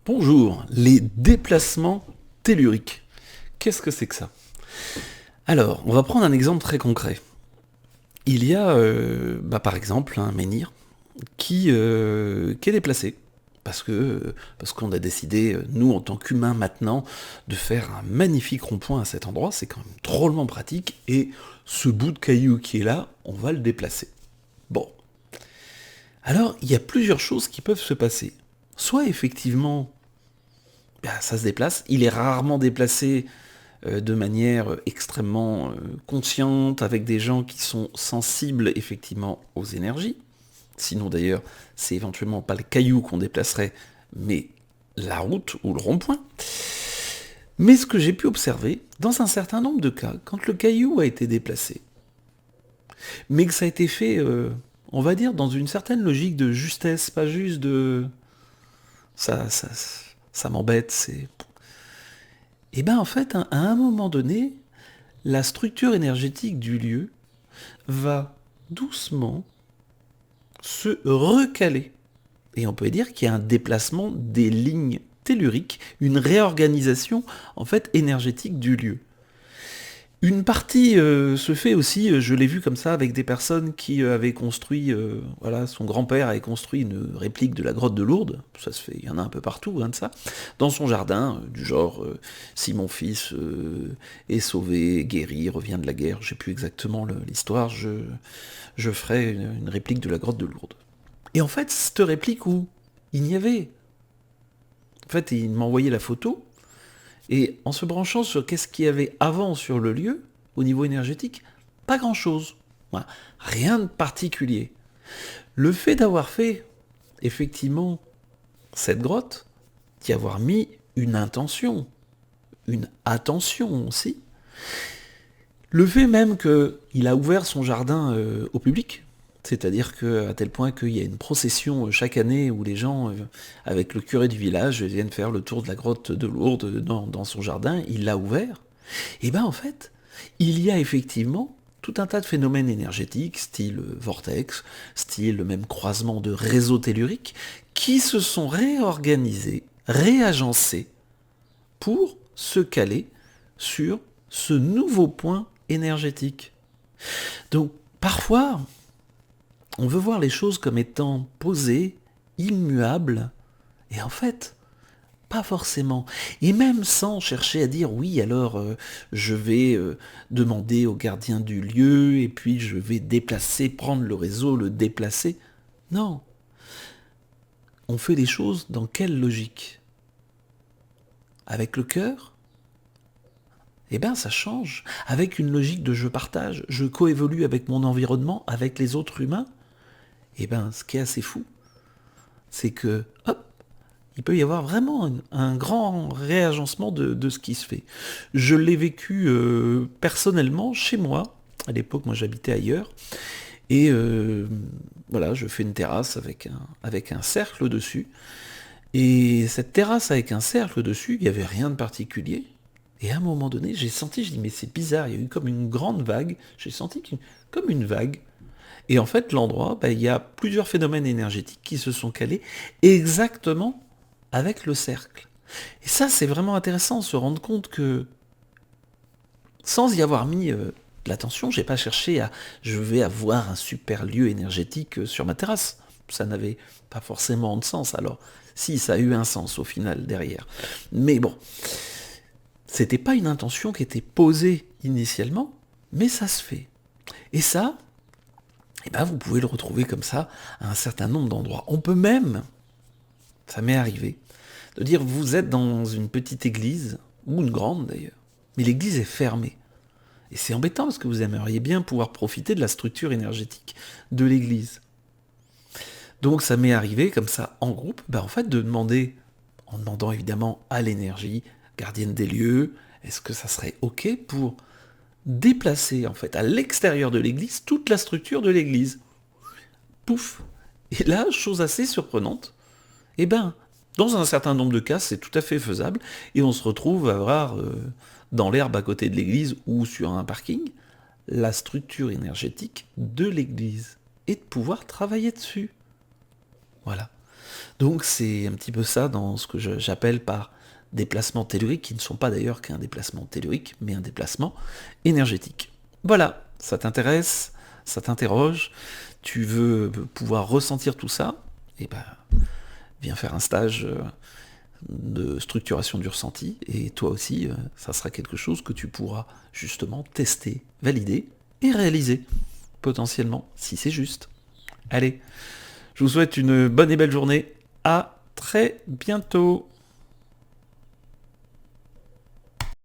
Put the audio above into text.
Bonjour, les déplacements telluriques. Qu'est-ce que c'est que ça? Alors, on va prendre un exemple très concret. Il y a, par exemple, un menhir qui est déplacé. Parce qu'on a décidé, nous, en tant qu'humains maintenant, de faire un magnifique rond-point à cet endroit. C'est quand même drôlement pratique. Et ce bout de caillou qui est là, on va le déplacer. Bon. Alors, il y a plusieurs choses qui peuvent se passer. Soit, effectivement, ça se déplace. Il est rarement déplacé de manière extrêmement consciente, avec des gens qui sont sensibles effectivement aux énergies. Sinon d'ailleurs, c'est éventuellement pas le caillou qu'on déplacerait, mais la route ou le rond-point. Mais ce que j'ai pu observer, dans un certain nombre de cas, quand le caillou a été déplacé, mais que ça a été fait, on va dire, dans une certaine logique de justesse, pas juste de... Ça m'embête, c'est... Et bien en fait, à un moment donné, la structure énergétique du lieu va doucement se recaler. Et on peut dire qu'il y a un déplacement des lignes telluriques, une réorganisation en fait énergétique du lieu. Une partie se fait aussi, je l'ai vu comme ça, avec des personnes qui avaient construit, voilà, son grand-père avait construit une réplique de la grotte de Lourdes, ça se fait, il y en a un peu partout, de ça, dans son jardin, du genre, si mon fils est sauvé, guéri, revient de la guerre, je sais plus exactement l'histoire, je ferai une réplique de la grotte de Lourdes. Et en fait, cette réplique où il n'y avait... En fait, il m'a envoyé la photo, et en se branchant sur qu'est-ce qu'il y avait avant sur le lieu, au niveau énergétique, pas grand-chose. Voilà. Rien de particulier. Le fait d'avoir fait, effectivement, cette grotte, d'y avoir mis une intention, une attention aussi, le fait même qu'il a ouvert son jardin au public, c'est-à-dire à tel point qu'il y a une procession chaque année où les gens, avec le curé du village, viennent faire le tour de la grotte de Lourdes dans son jardin, il l'a ouvert. Et bien en fait, il y a effectivement tout un tas de phénomènes énergétiques, style vortex, style même croisement de réseaux telluriques, qui se sont réorganisés, réagencés, pour se caler sur ce nouveau point énergétique. Donc parfois, on veut voir les choses comme étant posées, immuables, et en fait, pas forcément. Et même sans chercher à dire oui, alors je vais demander au gardien du lieu, et puis je vais déplacer, prendre le réseau, le déplacer. Non. On fait les choses dans quelle logique? Avec le cœur? Eh bien, ça change. Avec une logique de je partage, je coévolue avec mon environnement, avec les autres humains. Eh bien, ce qui est assez fou, c'est que, hop, il peut y avoir vraiment un grand réagencement de ce qui se fait. Je l'ai vécu personnellement chez moi. À l'époque, moi, j'habitais ailleurs. Et voilà, je fais une terrasse avec un cercle dessus. Et cette terrasse avec un cercle dessus, il n'y avait rien de particulier. Et à un moment donné, j'ai senti, je dis, mais c'est bizarre, il y a eu comme une grande vague. J'ai senti comme une vague. Et en fait, l'endroit, il y a plusieurs phénomènes énergétiques qui se sont calés exactement avec le cercle. Et ça, c'est vraiment intéressant de se rendre compte que, sans y avoir mis de l'attention, j'ai pas cherché à je vais avoir un super lieu énergétique sur ma terrasse. Ça n'avait pas forcément de sens. Alors, si, ça a eu un sens au final derrière. Mais bon, c'était pas une intention qui était posée initialement, mais ça se fait. Et ça, eh ben vous pouvez le retrouver comme ça à un certain nombre d'endroits. On peut même, ça m'est arrivé, de dire vous êtes dans une petite église, ou une grande d'ailleurs, mais l'église est fermée. Et c'est embêtant parce que vous aimeriez bien pouvoir profiter de la structure énergétique de l'église. Donc ça m'est arrivé comme ça en groupe, en fait de demander, en demandant évidemment à l'énergie, gardienne des lieux, est-ce que ça serait ok pour déplacer en fait à l'extérieur de l'église toute la structure de l'église. Pouf. Et là, chose assez surprenante, dans un certain nombre de cas, c'est tout à fait faisable, et on se retrouve à avoir dans l'herbe à côté de l'église ou sur un parking, la structure énergétique de l'église, et de pouvoir travailler dessus. Voilà. Donc c'est un petit peu ça dans ce que j'appelle par déplacement tellurique, qui ne sont pas d'ailleurs qu'un déplacement tellurique, mais un déplacement énergétique. Voilà, ça t'intéresse, ça t'interroge, tu veux pouvoir ressentir tout ça, et ben viens faire un stage de structuration du ressenti, et toi aussi, ça sera quelque chose que tu pourras justement tester, valider et réaliser, potentiellement, si c'est juste. Allez, je vous souhaite une bonne et belle journée, à très bientôt.